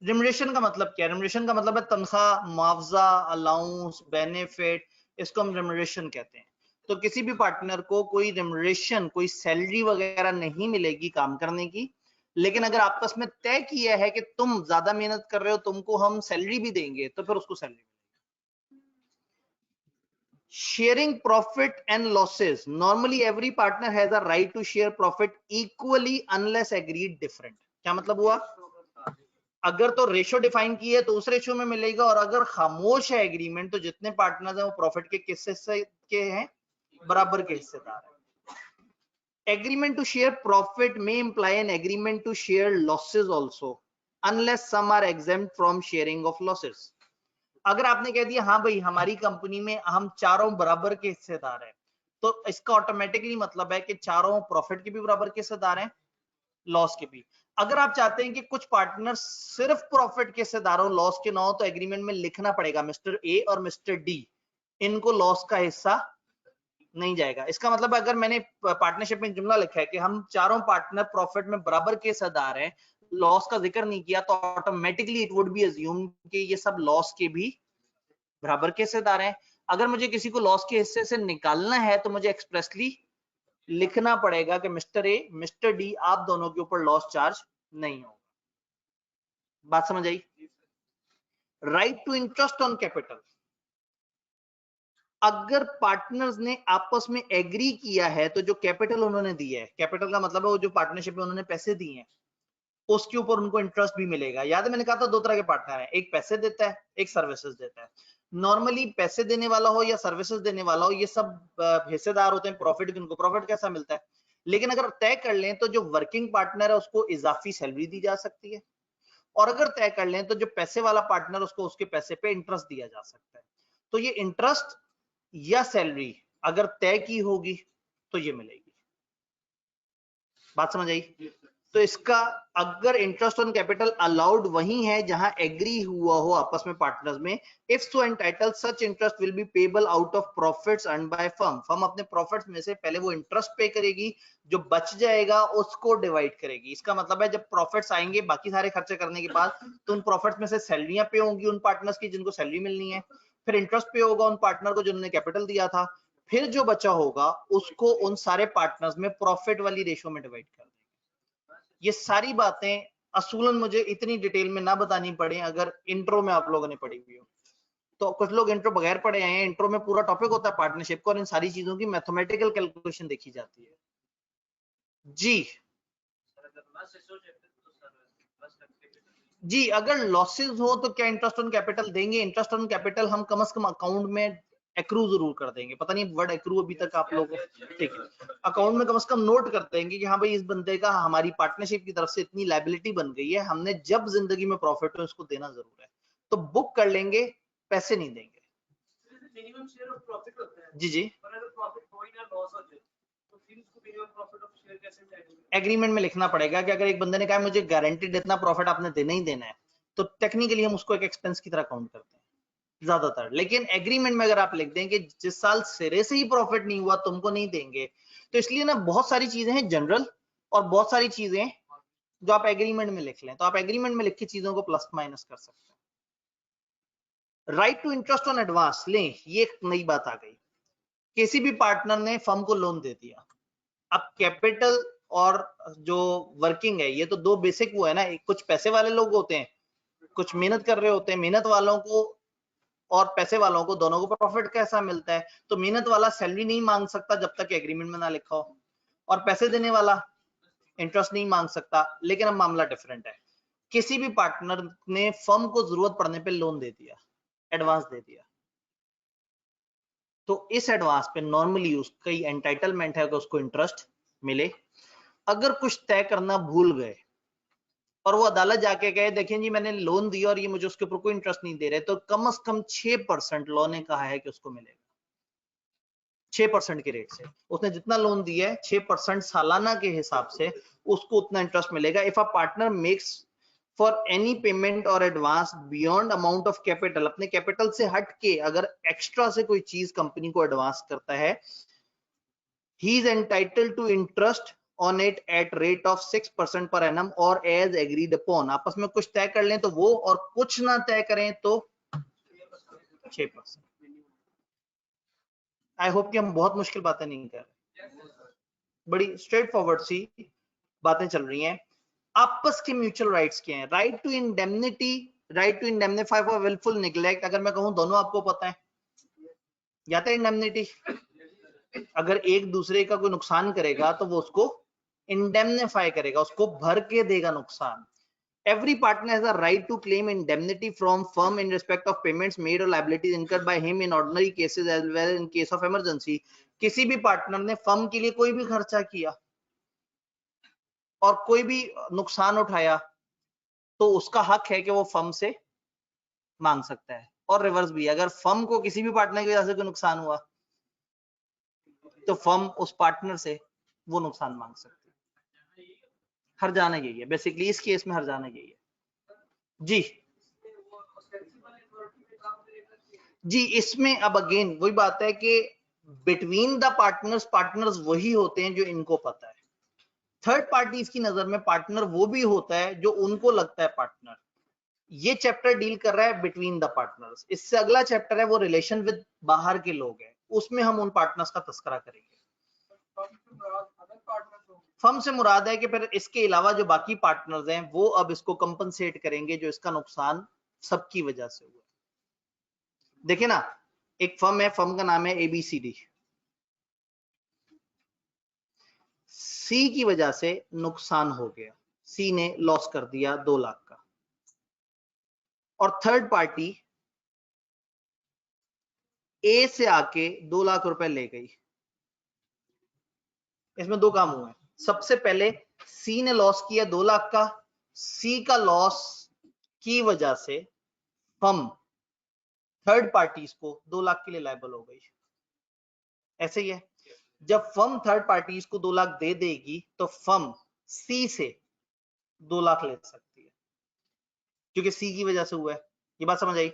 रेमुनरेशन का मतलब क्या है? रेमुनरेशन का मतलब है तनख्वाह, मुआवजा, अलाउंस, बेनिफिट, इसको हम रेमुनरेशन कहते हैं। तो किसी भी पार्टनर को कोई रेमुनरेशन, कोई सैलरी वगैरह नहीं मिलेगी काम करने की। लेकिन अगर आपस में तय किया है कि तुम ज्यादा मेहनत कर रहे हो, तुमको हम सैलरी भी देंगे, तो फिर उसको salary. Sharing profit and losses, normally every partner has a right to share profit equally unless agreed different। क्या मतलब हुआ? अगर तो रेशो डिफाइन की है तो उस रेशो में मिलेगा, और अगर खामोश है एग्रीमेंट, तो जितने पार्टनर्स हैं वो प्रॉफिट के किस हिस्से के हैं? बराबर के हिस्सेदार हैं। एग्रीमेंट टू शेयर प्रॉफिट में imply an agreement to share losses also unless some are exempt from sharing of losses. अगर आपने कह दिया हाँ भाई हमारी कंपनी में हम चारों बराबर के हिस्सेदार हैं, तो इसका ऑटोमेटिकली मतलब है कि चारों प्रॉफिट के भी बराबर के हिस्सेदार हैं, लॉस के भी। अगर आप चाहते हैं कि कुछ पार्टनर सिर्फ प्रॉफिट के हिस्सेदार हो, लॉस के ना हो, तो एग्रीमेंट में लिखना पड़ेगा मिस्टर ए और मिस्टर डी, इनको लॉस का हिस्सा नहीं जाएगा। इसका मतलब अगर मैंने पार्टनरशिप में जुमला लिखा है कि हम चारों पार्टनर प्रॉफिट में बराबर के हिस्सेदार हैं, लॉस का जिक्र नहीं किया, तो automatically it would be assume कि ये सब लॉस के भी बराबर के हिस्सेदार हैं। अगर मुझे किसी को लॉस के हिस्से से निकालना है तो मुझे एक्सप्रेसली लिखना पड़ेगा कि मिस्टर ए, मिस्टर डी, आप दोनों के ऊपर लॉस चार्ज नहीं होगा। बात समझ आई? Right to interest on capital, अगर पार्टनर्स ने आपस में एग्री किया है तो जो कैपिटल उन्होंने दिया है, कैपिटल का मतलब है वो जो पार्टनरशिप में उन्होंने पैसे दिए हैं उसके ऊपर उनको इंटरेस्ट भी मिलेगा। याद है मैंने कहा था दो तरह के पार्टनर हैं, एक पैसे देता है, एक सर्विसेज देता है। नॉर्मली पैसे देने वाला हो या सर्विसेज देने वाला हो, ये सब हिस्सेदार होते हैं प्रॉफिट, उनको प्रॉफिट कैसा मिलता है। लेकिन अगर तय कर लें तो जो वर्किंग पार्टनर है उसको इजाफी सैलरी दी जा सकती है, और अगर तय कर लें तो जो पैसे वाला पार्टनर उसको उसके पैसे पे इंटरेस्ट दिया जा सकता है। तो ये इंटरेस्ट या सैलरी अगर तय की होगी तो ये मिलेगी। बात समझ आई? तो इसका अगर इंटरेस्ट ऑन कैपिटल अलाउड वही है जहां एग्री हुआ हो आपस में पार्टनर्स में, if so entitled such interest will be payable out of profits earned by firm. Firm अपने प्रॉफिट्स में से पहले वो इंटरेस्ट पे करेगी, जो बच जाएगा उसको डिवाइड करेगी। इसका मतलब है जब प्रॉफिट्स आएंगे बाकी सारे खर्चे करने के बाद, तो उन प्रॉफिट्स में से सैलरियां पे होंगी उन पार्टनर्स की जिनको सैलरी मिलनी है, फिर इंटरेस्ट पे होगा उन पार्टनर को जिन्होंने कैपिटल दिया था, फिर जो बचा होगा उसको उन सारे पार्टनर्स में प्रॉफिट वाली रेशियो में डिवाइड कर देंगे। ये सारी बातें असूलन मुझे इतनी डिटेल में ना बतानी पड़े अगर इंट्रो में आप लोगों ने पढ़ी हुई हो। तो कुछ लोग इंट्रो बगैर पढ़े आए हैं, इंट्रो में पूरा टॉपिक होता है पार्टनरशिप का और इन सारी चीजों की मैथमेटिकल कैलकुलेशन देखी जाती है। जी जी, अगर लॉसेस हो तो क्या इंटरेस्ट ऑन कैपिटल देंगे? इंटरेस्ट ऑन कैपिटल हम कम से कम अकाउंट में एक्रू जरूर कर देंगे। पता नहीं वर्ड एक्रू अभी तक आप लोग, ठीक है, अकाउंट में कम से कम नोट कर देंगे कि हाँ भाई इस बंदे का हमारी पार्टनरशिप की तरफ से इतनी लायबिलिटी बन गई है, हमने जब जिंदगी में प्रॉफिट हो इसको देना जरूर है, तो बुक कर लेंगे, पैसे नहीं देंगे। मिनिमम शेयर ऑफ प्रॉफिट होता है जी जी, पर अगर प्रॉफिट हो ही ना लॉस हो जाए तो फिर उसको मिनिमम प्रॉफिट ऑफ शेयर कैसे मिलेगा? एग्रीमेंट में लिखना पड़ेगा कि अगर एक बंदे ने कहा मुझे गारंटीड इतना प्रॉफिट आपने देना ही देना है, तो टेक्निकली हम उसको एक एक्सपेंस की तरह काउंट करते हैं ज्यादातर। लेकिन एग्रीमेंट में अगर आप लिख दें कि जिस साल सिरे से ही प्रॉफिट नहीं हुआ तुमको नहीं देंगे, तो इसलिए ना बहुत सारी चीजें हैं जनरल और बहुत सारी चीजें जो आप एग्रीमेंट में लिख लें, तो आप एग्रीमेंट में लिख के चीजों को प्लस माइनस कर सकते हैं। Right to interest on advance लें, ये एक नई बात आ गई। किसी भी पार्टनर ने फर्म को लोन दे दिया, अब कैपिटल और जो वर्किंग है ये तो दो बेसिक वो है ना, कुछ पैसे वाले लोग होते हैं, कुछ मेहनत कर रहे होते हैं, मेहनत वालों को और पैसे वालों को दोनों को प्रॉफिट कैसा मिलता है? तो मेहनत वाला सैलरी नहीं मांग सकता जब तक एग्रीमेंट में ना लिखा हो, और पैसे देने वाला इंटरेस्ट नहीं मांग सकता। लेकिन अब मामला डिफरेंट है, किसी भी पार्टनर ने फर्म को जरूरत पड़ने पे लोन दे दिया, एडवांस दे दिया, तो इस एडवांस पे नॉर्मली उसका एंटाइटलमेंट है कि उसको इंटरेस्ट मिले। अगर कुछ तय करना भूल गए और वो अदालत जाके कहे देखें जी मैंने लोन दिया और ये मुझे उसके ऊपर कोई इंटरेस्ट नहीं दे रहे, तो कम से कम 6% लॉ ने कहा है कि उसको मिलेगा 6% के रेट से। उसने जितना लोन दिया है 6% सालाना के हिसाब से उसको उतना इंटरेस्ट मिलेगा। If a partner makes for any payment और advance beyond amount of capital, अपने कैपिटल से हट के अगर एक्स्ट्रा से कोई चीज कंपनी को एडवांस करता है, he is entitled to interest on it at rate of 6% per annum or as agreed upon। आपस में कुछ तय कर लें तो वो, और कुछ ना तय करें तो 6%। आई होप कि हम बहुत मुश्किल बातें नहीं कर रहे, बड़ी स्ट्रेट फॉरवर्ड सी बातें चल रही हैं। आपस के म्यूचुअल राइट्स क्या हैं? Right to indemnity, right to indemnify for wilful neglect. अगर मैं कहूं दोनों आपको पता है, या तो इंडेमनिटी, अगर एक दूसरे का कोई नुकसान करेगा तो वो उसको इंडेमनिफाई करेगा, उसको भर के देगा नुकसान। Every partner has a right to claim indemnity from firm in respect of payments made or liabilities incurred by him in ordinary cases as well in case of emergency। किसी भी पार्टनर ने फर्म के लिए कोई भी खर्चा किया और कोई भी नुकसान उठाया तो उसका हक है कि वो फर्म से मांग सकता है, और रिवर्स भी, अगर फर्म को किसी भी पार्टनर की वजह से कोई नुकसान हुआ तो फर्म उस पार्टनर से वो नुकसान मांग सकती है। हर जाना यही है बेसिकली, इस केस में हर जाना यही है। जी जी, इसमें अब अगेन वही बात है कि बिटवीन द पार्टनर्स, पार्टनर्स वही होते हैं जो इनको पता है। थर्ड पार्टीज की नजर में पार्टनर वो भी होता है जो उनको लगता है पार्टनर। ये चैप्टर डील कर रहा है बिटवीन द पार्टनर्स। इससे अगला चैप्टर है वो रिलेशन विद बाहर के लोग हैं, उसमें हम उन पार्टनर्स का तस्करा करेंगे। फर्म से मुराद है कि फिर इसके अलावा जो बाकी पार्टनर्स हैं वो अब इसको कंपनसेट करेंगे जो इसका नुकसान सबकी वजह से हुआ। देखिए ना, एक फर्म है, फर्म का नाम है ABCD। सी की वजह से नुकसान हो गया, सी ने लॉस कर दिया 2 लाख का, और थर्ड पार्टी ए से आके 2 लाख रुपए ले गई। इसमें 2 काम हुए। सबसे पहले सी ने लॉस किया 2 लाख का, सी का लॉस की वजह से फर्म थर्ड पार्टीज को 2 लाख के लिए लायबल हो गई। ऐसे ही है, जब फर्म थर्ड पार्टीज को 2 लाख दे देगी तो फर्म सी से 2 लाख ले सकती है, क्योंकि सी की वजह से हुआ है। ये बात समझ आई?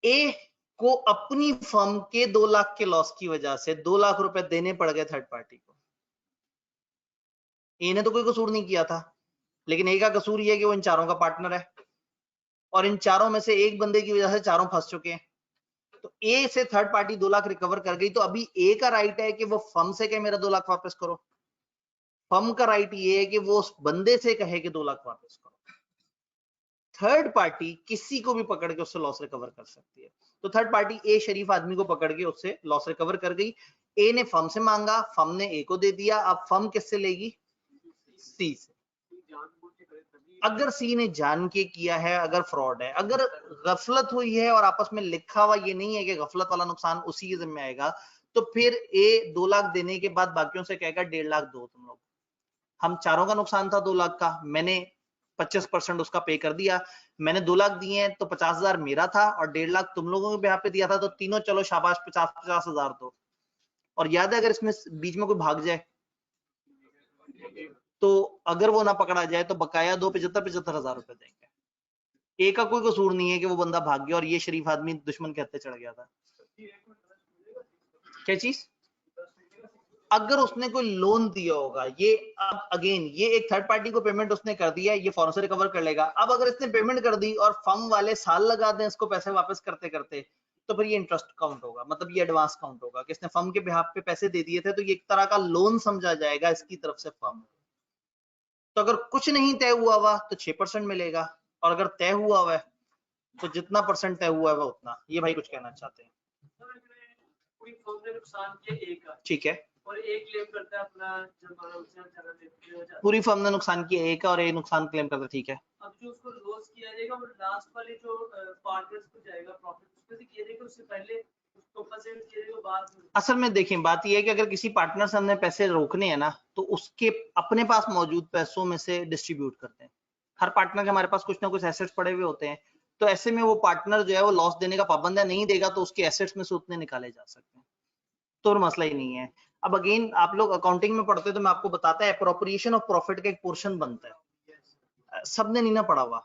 ए को अपनी फर्म के 2 लाख के लॉस की वजह से 2 लाख रुपए देने पड़ गए थर्ड पार्टी को। ए ने तो कोई कसूर नहीं किया था, लेकिन ए का कसूर ये है कि वो इन चारों का पार्टनर है, और इन चारों में से एक बंदे की वजह से चारों फंस चुके हैं। तो ए से थर्ड पार्टी 2 लाख रिकवर कर गई, तो अभी ए का राइट है कि वो फर्म से कहे मेरा 2 लाख वापस करो। फर्म का राइट ये है कि वो उस बंदे से कहे कि 2 लाख वापस करो। थर्ड पार्टी किसी को भी पकड़ के उससे लॉस रिकवर कर सकती है। तो थर्ड पार्टी ए शरीफ आदमी को पकड़ के उससे लॉस रिकवर कर गई। ए ने फर्म से मांगा, फर्म ने ए को दे दिया, अब फर्म किससे लेगी? सी से। अगर सी ने जान के किया है, अगर फ्रॉड है, अगर गफलत हुई है और आपस में लिखा हुआ ये नहीं है कि गफलत वाला नुकसान उसी के जिम्मे आएगा, तो फिर ए 2 लाख देने के बाद बाकियों से कहेगा 1.5 लाख दो तुम लोग। हम चारों का नुकसान था 2 लाख का, मैंने 25% उसका पे कर दिया, मैंने 2 लाख दिए हैं तो 50,000 मेरा था और 1.5 लाख तुम लोगों के बेहाफ पे दिया था, तो तीनों चलो शाबाश 50,000 दो। और याद है अगर इसमें बीच में कोई भाग जाए तो अगर वो ना पकड़ा जाए तो बकाया 75,000 रुपए देंगे। ए का कोई कसूर नहीं है कि वो बंदा भाग गया और ये शरीफ आदमी दुश्मन के हत्थे चढ़ गया था। क्या चीज? अगर उसने कोई लोन दिया होगा, ये अब अगेन ये एक थर्ड पार्टी को पेमेंट उसने कर दिया, ये फौरन से रिकवर कर लेगा। अब अगर इसने पेमेंट कर दी और फर्म वाले साल लगा दें इसको पैसे वापस करते करते, तो फिर ये इंटरेस्ट काउंट होगा, मतलब ये एडवांस काउंट होगा कि इसने फर्म के बिहाफ पे पैसे दे दिए थे, तो ये एक तरह का लोन समझा जाएगा इसकी तरफ से फर्म। तो अगर कुछ नहीं तय हुआ हुआ तो 6% मिलेगा, और अगर तय हुआ हुआ है तो जितना परसेंट तय हुआ है उतना। ये भाई कुछ कहना चाहते हैं? कोई फर्म ने नुकसान किया एक का, ठीक है, और एक क्लेम करता है अपना जुर्माना उससे ज्यादा देते हैं। पूरी फर्म ने नुकसान किया एक का और एक नुकसान क्लेम करता है, ठीक है। अब जो उसको लॉस किया जाएगा वो लास्ट वाले जो पार्टनर्स को जाएगा प्रॉफिट, उसमें से किया जाएगा, उससे पहले उसको कंपनसेट किया जाएगा बाद में। असल में देखें, बात यह है कि अगर किसी पार्टनर से हमने पैसे रोकने हैं ना, तो उसके अपने पास मौजूद पैसों में से डिस्ट्रीब्यूट करते हैं। हर पार्टनर के हमारे पास कुछ ना कुछ एसेट्स पड़े हुए होते हैं, तो ऐसे में वो पार्टनर जो है वो लॉस देने का पाबंद है, नहीं देगा तो उसके एसेट्स में से उतने निकाले जा सकते हैं, तो मसला ही नहीं है। अब अगेन आप लोग अकाउंटिंग में पढ़ते हो तो मैं आपको बताता है, अप्रोप्रिएशन ऑफ प्रॉफिट का एक पोर्शन बनता है, सबने नहीं ना पढ़ा हुआ।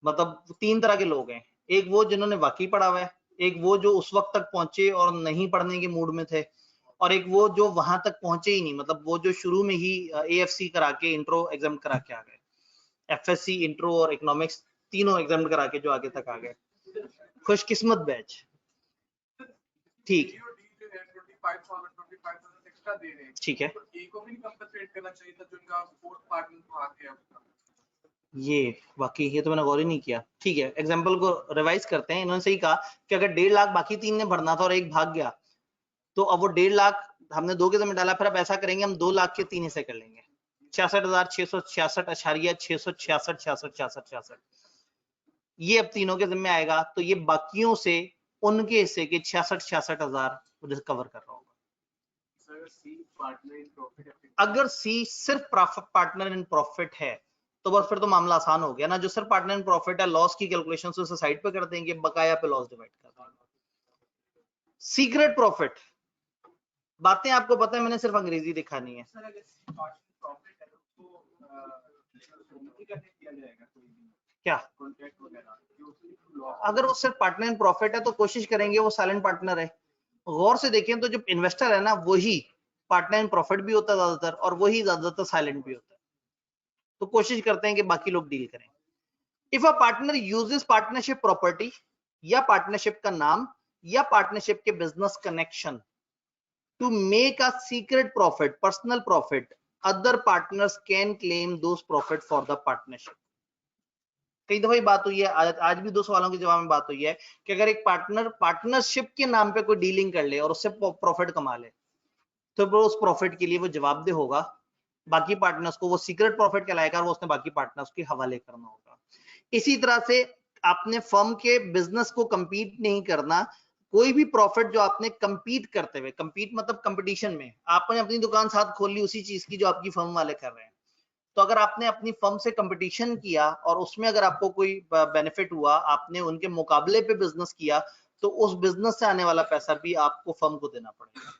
मतलब 3 तरह के लोग हैं, एक वो जिन्होंने वाकई पढ़ा हुआ है, एक वो जो उस वक्त तक पहुंचे और नहीं पढ़ने के मूड में थे, और एक वो जो वहां तक पहुंचे ही नहीं, मतलब वो जो शुरू में ही AFC करा के इंट्रो एग्जाम करा के आ गए, FSC इंट्रो और इकोनॉमिक्स तीनों एग्जाम करा के जो आगे तक आ गए, खुशकिस्मत बैच। ठीक है, ठीक है, ये वाकई ये तो मैंने गौर ही नहीं किया। ठीक है, एग्जाम्पल को रिवाइज करते हैं। इन्होंने सही कहा कि अगर 1.5 लाख बाकी 3 ने भरना था और एक भाग गया, तो अब वो 1.5 लाख हमने 2 के जिम्मे डाला, फिर अब ऐसा करेंगे हम 2 लाख के 3 हिस्से कर लेंगे, 66,666.666666, ये अब तीनों के जिम्मे आएगा, तो ये बाकियों से उनके हिस्से के 66,66,000 कवर कर रहा होगा। अगर सी सिर्फ पार्टनर इन प्रॉफिट है तो बस फिर तो मामला आसान हो गया ना, जो सिर्फ पार्टनर इन प्रॉफिट है, लॉस की कैलकुलेशन उसे साइड पे कर देंगे, बकाया पे लॉस डिवाइड कर देंगे। सीक्रेट प्रॉफिट, बातें आपको पता है, मैंने सिर्फ अंग्रेजी दिखानी है। क्या अगर वो सिर्फ पार्टनर इन प्रॉफिट है तो कोशिश करेंगे वो साइलेंट पार्टनर है। गौर से देखें तो जो इन्वेस्टर है ना, वही पार्टनर इन प्रॉफिट भी होता है ज्यादातर, और वही ज्यादातर साइलेंट भी होता है, तो कोशिश करते हैं कि बाकी लोग डील करें। If a partner uses partnership property, या पार्टनरशिप का नाम, या पार्टनरशिप के business connection, to make a secret profit, personal profit, other partners can claim those profit for the partnership. कई दफा बात हुई है, आज भी 2 सवालों के जवाब में बात हुई है कि अगर एक पार्टनर पार्टनरशिप के नाम पे कोई डीलिंग कर ले और उससे प्रॉफिट कमा ले, तो वो उस प्रॉफिट के लिए वो जवाबदेह होगा, बाकी पार्टनर्स को वो सीक्रेट प्रॉफिट कहलाएगा और वो उसने बाकी पार्टनर्स के हवाले करना होगा। इसी तरह से आपने फर्म के बिजनेस को कंपीट नहीं करना, कोई भी प्रॉफिट जो आपने कंपीट करते हुए, कंपीट मतलब कंपटीशन में, आपने अपनी दुकान साथ खोल ली उसी चीज की जो आपकी फर्म वाले कर रहे हैं, तो अगर आपने अपनी फर्म से कंपटीशन किया और उसमें अगर आपको कोई बेनिफिट हुआ, आपने उनके मुकाबले पे बिजनेस किया, तो उस बिजनेस से आने वाला पैसा भी आपको फर्म को देना पड़ेगा।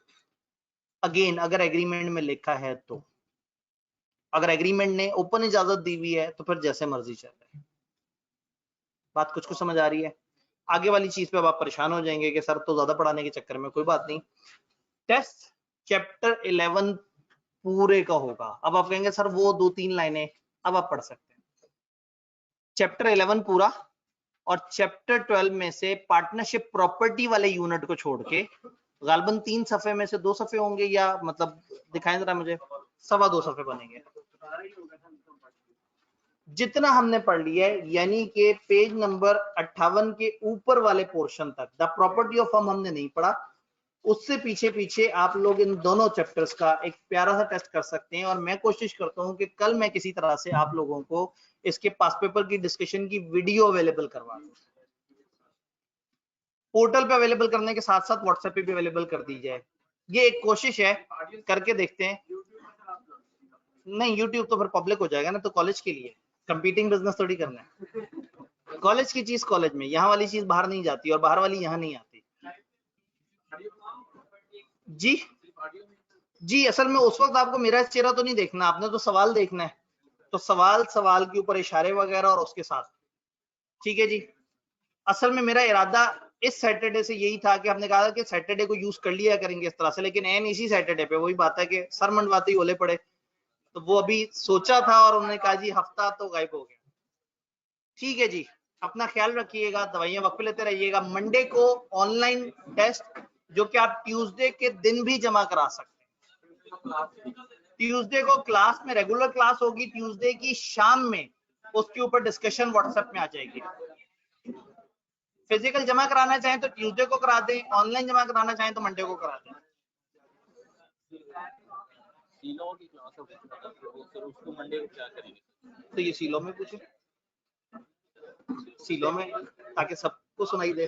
अगेन अगर एग्रीमेंट में लिखा है तो, अगर एग्रीमेंट ने ओपन इजाजत दी हुई है तो फिर जैसे मर्जी चल रहा है। बात कुछ कुछ समझ आ रही है? आगे वाली चीज पे अब आप परेशान हो जाएंगे कि सर तो ज्यादा पढ़ाने के चक्कर में, कोई बात नहीं। टेस्ट चैप्टर 11 पूरे का होगा। अब आप कहेंगे सर वो 2-3 लाइनें, अब आप पढ़ सकते हैं चैप्टर 11 पूरा, और चैप्टर 12 में से पार्टनरशिप प्रॉपर्टी वाले यूनिट को छोड़ के गालबन 3 सफे में से 2 सफे होंगे, या मतलब दिखाएं जरा मुझे, 2.25 सफे बनेंगे जितना हमने पढ़ लिया है, यानी कि पेज नंबर 58 के ऊपर वाले पोर्शन तक द प्रॉपर्टी ऑफ फर्म हमने नहीं पढ़ा। उससे पीछे पीछे आप लोग इन दोनों चैप्टर्स का एक प्यारा सा टेस्ट कर सकते हैं, और मैं कोशिश करता हूं कि कल मैं किसी तरह से आप लोगों को इसके पास पेपर की डिस्कशन की वीडियो अवेलेबल करवा दूं। पोर्टल पे अवेलेबल करने के साथ साथ व्हाट्सएप पे भी अवेलेबल कर दी जाए, ये एक कोशिश है, करके देखते हैं। नहीं यूट्यूब तो फिर पब्लिक हो जाएगा ना, तो कॉलेज के लिए कंपीटिंग बिजनेस थोड़ी करना है। कॉलेज की चीज कॉलेज में, यहाँ वाली चीज बाहर नहीं जाती और बाहर वाली यहाँ नहीं आती। जी जी, असल में उस वक्त आपको मेरा चेहरा तो नहीं देखना, आपने तो सवाल देखना है, तो सवाल के ऊपर इशारे वगैरह और उसके साथ, ठीक है जी। असल में मेरा इरादा इस सैटरडे से यही था कि हमने कहा कि सैटरडे को यूज कर लिया करेंगे इस तरह से, लेकिन एन इसी सैटरडे पे वही बात है कि सर मंडवाते ही ओले पड़े, तो वो अभी सोचा था और उन्होंने कहा जी हफ्ता तो गायब हो गया। ठीक है जी, अपना ख्याल रखिएगा, दवाइयां वक्त पे लेते रहिएगा। मंडे को ऑनलाइन टेस्ट जो कि आप ट्यूसडे के दिन भी जमा करा सकते हैं। ट्यूसडे को क्लास में रेगुलर क्लास होगी, ट्यूसडे की शाम में उसके ऊपर डिस्कशन व्हाट्सएप में आ जाएगी। फिजिकल जमा कराना चाहें तो ट्यूसडे को करा दें, ऑनलाइन जमा कराना चाहें तो मंडे को करा दें। सीलो की क्लास है, उसको मंडे को क्या करेंगे? तो ये सीलो में पूछे, सीलो में, ताकि सबको सुनाई दे।